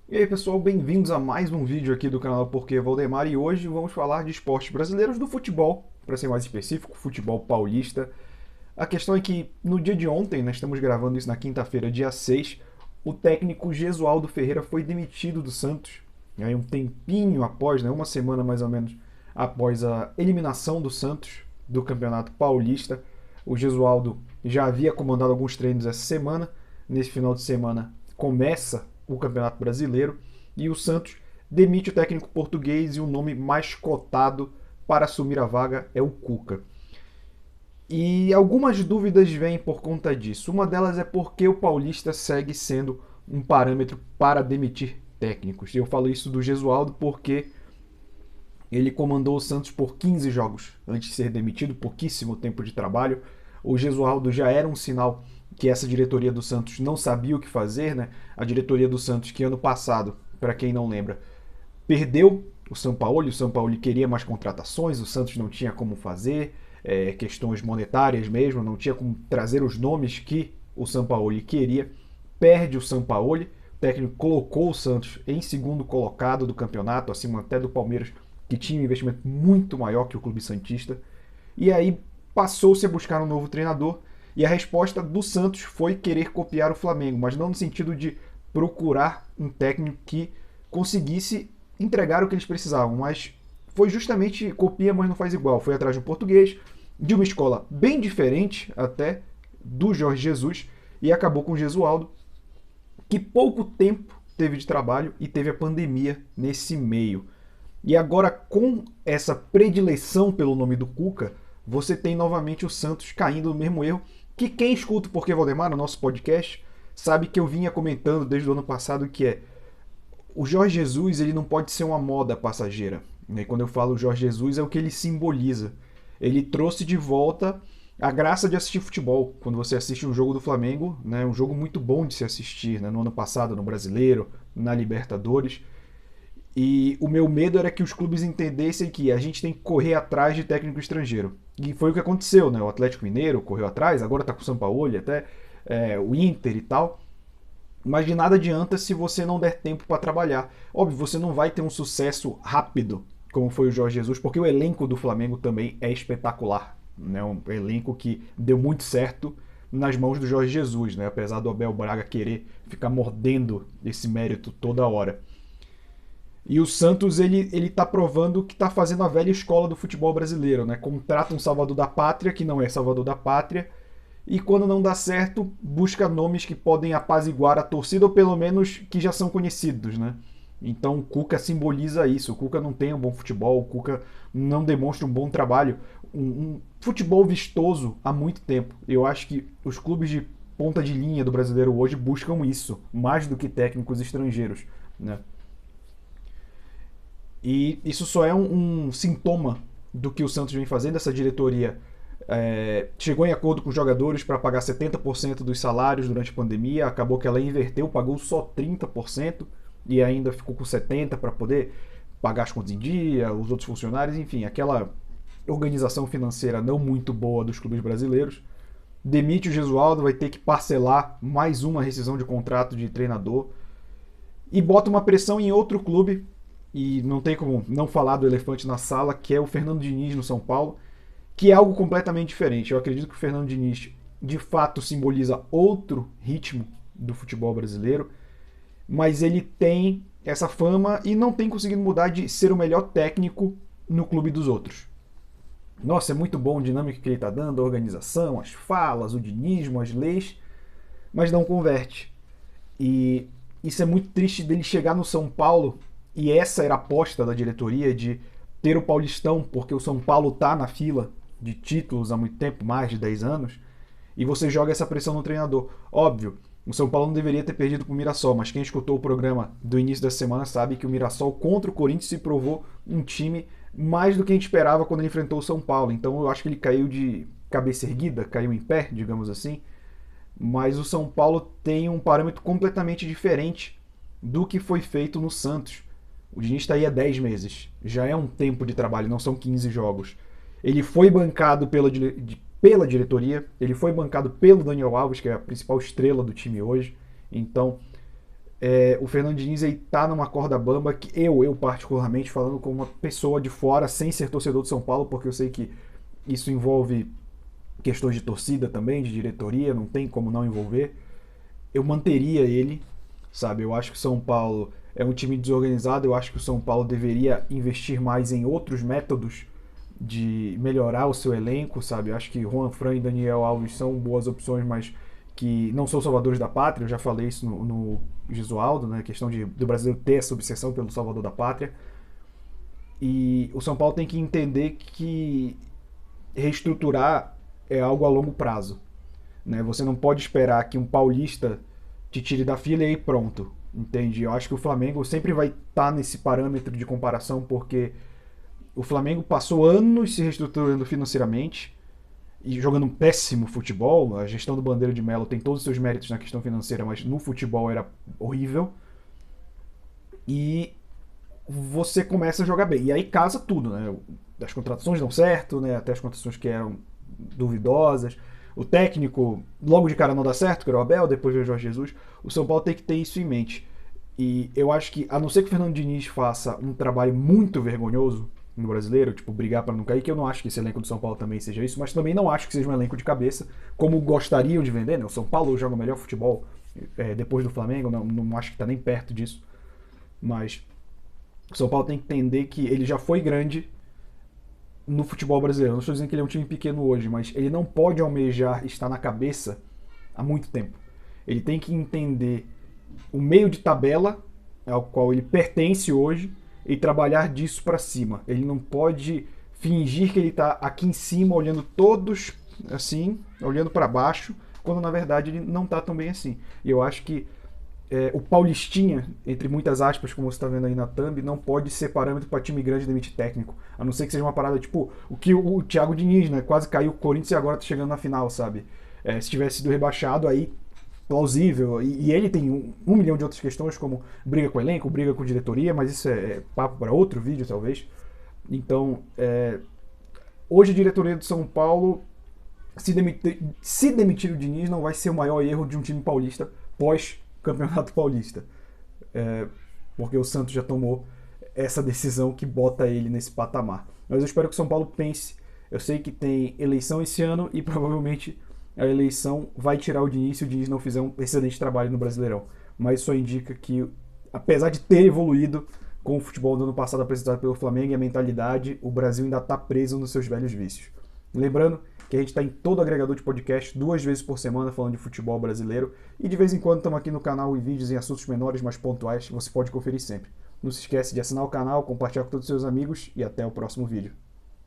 E aí pessoal, bem-vindos a mais um vídeo aqui do canal Porquê Valdemar e hoje vamos falar de esportes brasileiros do futebol, para ser mais específico, futebol paulista. A questão é que no dia de ontem, nós estamos gravando isso na quinta-feira, dia 6, o técnico Gesualdo Ferreira foi demitido do Santos, aí um tempinho após, uma semana mais ou menos, após a eliminação do Santos do Campeonato Paulista. O Gesualdo já havia comandado alguns treinos essa semana, nesse final de semana começa o Campeonato Brasileiro e o Santos demite o técnico português e o nome mais cotado para assumir a vaga é o Cuca. E algumas dúvidas vêm por conta disso. Uma delas é porque o Paulista segue sendo um parâmetro para demitir técnicos. Eu falo isso do Gesualdo porque ele comandou o Santos por 15 jogos antes de ser demitido, pouquíssimo tempo de trabalho. O Gesualdo já era um sinal que essa diretoria do Santos não sabia o que fazer, né? A diretoria do Santos que ano passado, para quem não lembra, perdeu o Sampaoli queria mais contratações, o Santos não tinha como fazer, questões monetárias mesmo, não tinha como trazer os nomes que o Sampaoli queria, perde o Sampaoli, o técnico colocou o Santos em segundo colocado do campeonato, acima até do Palmeiras, que tinha um investimento muito maior que o Clube Santista, e aí passou-se a buscar um novo treinador, e a resposta do Santos foi querer copiar o Flamengo, mas não no sentido de procurar um técnico que conseguisse entregar o que eles precisavam, mas foi justamente copia, mas não faz igual. Foi atrás de um português, de uma escola bem diferente até do Jorge Jesus, e acabou com o Gesualdo, que pouco tempo teve de trabalho e teve a pandemia nesse meio. E agora, com essa predileção pelo nome do Cuca, você tem novamente o Santos caindo no mesmo erro que quem escuta o Porquê Valdemar no nosso podcast sabe que eu vinha comentando desde o ano passado, que é o Jorge Jesus ele não pode ser uma moda passageira. E quando eu falo Jorge Jesus é o que ele simboliza. Ele trouxe de volta a graça de assistir futebol. Quando você assiste um jogo do Flamengo, um jogo muito bom de se assistir, no ano passado no Brasileiro, na Libertadores. E o meu medo era que os clubes entendessem que a gente tem que correr atrás de técnico estrangeiro. E foi o que aconteceu, né? O Atlético Mineiro correu atrás, agora tá com o Sampaoli, até o Inter e tal. Mas de nada adianta se você não der tempo para trabalhar. Óbvio, você não vai ter um sucesso rápido, como foi o Jorge Jesus, porque o elenco do Flamengo também é espetacular. Né? Um elenco que deu muito certo nas mãos do Jorge Jesus, né? Apesar do Abel Braga querer ficar mordendo esse mérito toda hora. E o Santos ele tá provando que tá fazendo a velha escola do futebol brasileiro, né? Contrata um salvador da pátria que não é salvador da pátria e quando não dá certo, busca nomes que podem apaziguar a torcida ou pelo menos que já são conhecidos, né? Então o Cuca simboliza isso. O Cuca não tem um bom futebol, o Cuca não demonstra um bom trabalho, um futebol vistoso há muito tempo. Eu acho que os clubes de ponta de linha do brasileiro hoje buscam isso, mais do que técnicos estrangeiros, né? E isso só é um sintoma do que o Santos vem fazendo. Essa diretoria chegou em acordo com os jogadores para pagar 70% dos salários durante a pandemia. Acabou que ela inverteu, pagou só 30% e ainda ficou com 70% para poder pagar as contas em dia, os outros funcionários, enfim, aquela organização financeira não muito boa dos clubes brasileiros. Demite o Gesualdo, vai ter que parcelar mais uma rescisão de contrato de treinador e bota uma pressão em outro clube. E não tem como não falar do elefante na sala, que é o Fernando Diniz no São Paulo, que é algo completamente diferente. Eu acredito que o Fernando Diniz de fato simboliza outro ritmo do futebol brasileiro, mas ele tem essa fama e não tem conseguido mudar de ser o melhor técnico no clube dos outros. Nossa, é muito bom a dinâmica que ele está dando, a organização, as falas, o dinismo, as leis, mas não converte. E isso é muito triste dele chegar no São Paulo, e essa era a aposta da diretoria de ter o Paulistão, porque o São Paulo está na fila de títulos há muito tempo, mais de 10 anos, e você joga essa pressão no treinador. Óbvio, o São Paulo não deveria ter perdido para o Mirassol, mas quem escutou o programa do início da semana sabe que o Mirassol contra o Corinthians se provou um time mais do que a gente esperava quando ele enfrentou o São Paulo. Então eu acho que ele caiu de cabeça erguida, caiu em pé, digamos assim. Mas o São Paulo tem um parâmetro completamente diferente do que foi feito no Santos. O Diniz está aí há 10 meses. Já é um tempo de trabalho, não são 15 jogos. Ele foi bancado pela diretoria, ele foi bancado pelo Daniel Alves, que é a principal estrela do time hoje. Então, O Fernando Diniz aí tá numa corda bamba que eu particularmente, falando como uma pessoa de fora, sem ser torcedor de São Paulo, porque eu sei que isso envolve questões de torcida também, de diretoria, não tem como não envolver. Eu manteria ele, sabe? Eu acho que o São Paulo é um time desorganizado, eu acho que o São Paulo deveria investir mais em outros métodos de melhorar o seu elenco, sabe? Eu acho que Juan Fran e Daniel Alves são boas opções, mas que não são salvadores da pátria, eu já falei isso no Gisualdo, né? A questão do brasileiro ter essa obsessão pelo salvador da pátria. E o São Paulo tem que entender que reestruturar é algo a longo prazo. Né? Você não pode esperar que um paulista te tire da fila e aí pronto. Entende? Eu acho que o Flamengo sempre vai estar nesse parâmetro de comparação porque o Flamengo passou anos se reestruturando financeiramente e jogando um péssimo futebol. A gestão do Bandeira de Melo tem todos os seus méritos na questão financeira, mas no futebol era horrível. E você começa a jogar bem. E aí casa tudo, né? As contratações dão certo, né? Até as contratações que eram duvidosas. O técnico, logo de cara, não dá certo, que era o Abel, depois veio o Jorge Jesus. O São Paulo tem que ter isso em mente. E eu acho que, a não ser que o Fernando Diniz faça um trabalho muito vergonhoso no brasileiro, tipo, brigar para não cair, que eu não acho que esse elenco do São Paulo também seja isso, mas também não acho que seja um elenco de cabeça, como gostariam de vender, né? O São Paulo joga o melhor futebol depois do Flamengo, não acho que tá nem perto disso. Mas o São Paulo tem que entender que ele já foi grande no futebol brasileiro. Eu não estou dizendo que ele é um time pequeno hoje, mas ele não pode almejar estar na cabeça há muito tempo. Ele tem que entender o meio de tabela ao qual ele pertence hoje e trabalhar disso para cima. Ele não pode fingir que ele está aqui em cima, olhando todos assim, olhando para baixo, quando na verdade ele não está tão bem assim. E eu acho que o Paulistinha, entre muitas aspas, como você está vendo aí na thumb, não pode ser parâmetro para time grande demitir técnico. A não ser que seja uma parada tipo o que o Thiago Diniz, né? Quase caiu o Corinthians e agora está chegando na final, sabe? Se tivesse sido rebaixado, aí plausível. E ele tem um milhão de outras questões, como briga com o elenco, briga com diretoria, mas isso é papo para outro vídeo, talvez. Então, hoje a diretoria do São Paulo, se demitir o Diniz, não vai ser o maior erro de um time paulista pós-Campeonato Paulista. Porque o Santos já tomou essa decisão que bota ele nesse patamar. Mas eu espero que o São Paulo pense. Eu sei que tem eleição esse ano e provavelmente a eleição vai tirar o Diniz se o Diniz não fizer um excelente trabalho no Brasileirão. Mas isso só indica que, apesar de ter evoluído com o futebol do ano passado apresentado pelo Flamengo e a mentalidade, o Brasil ainda está preso nos seus velhos vícios. Lembrando que a gente está em todo agregador de podcast 2 vezes por semana falando de futebol brasileiro e de vez em quando estamos aqui no canal em vídeos em assuntos menores, mas pontuais, que você pode conferir sempre. Não se esquece de assinar o canal, compartilhar com todos os seus amigos e até o próximo vídeo.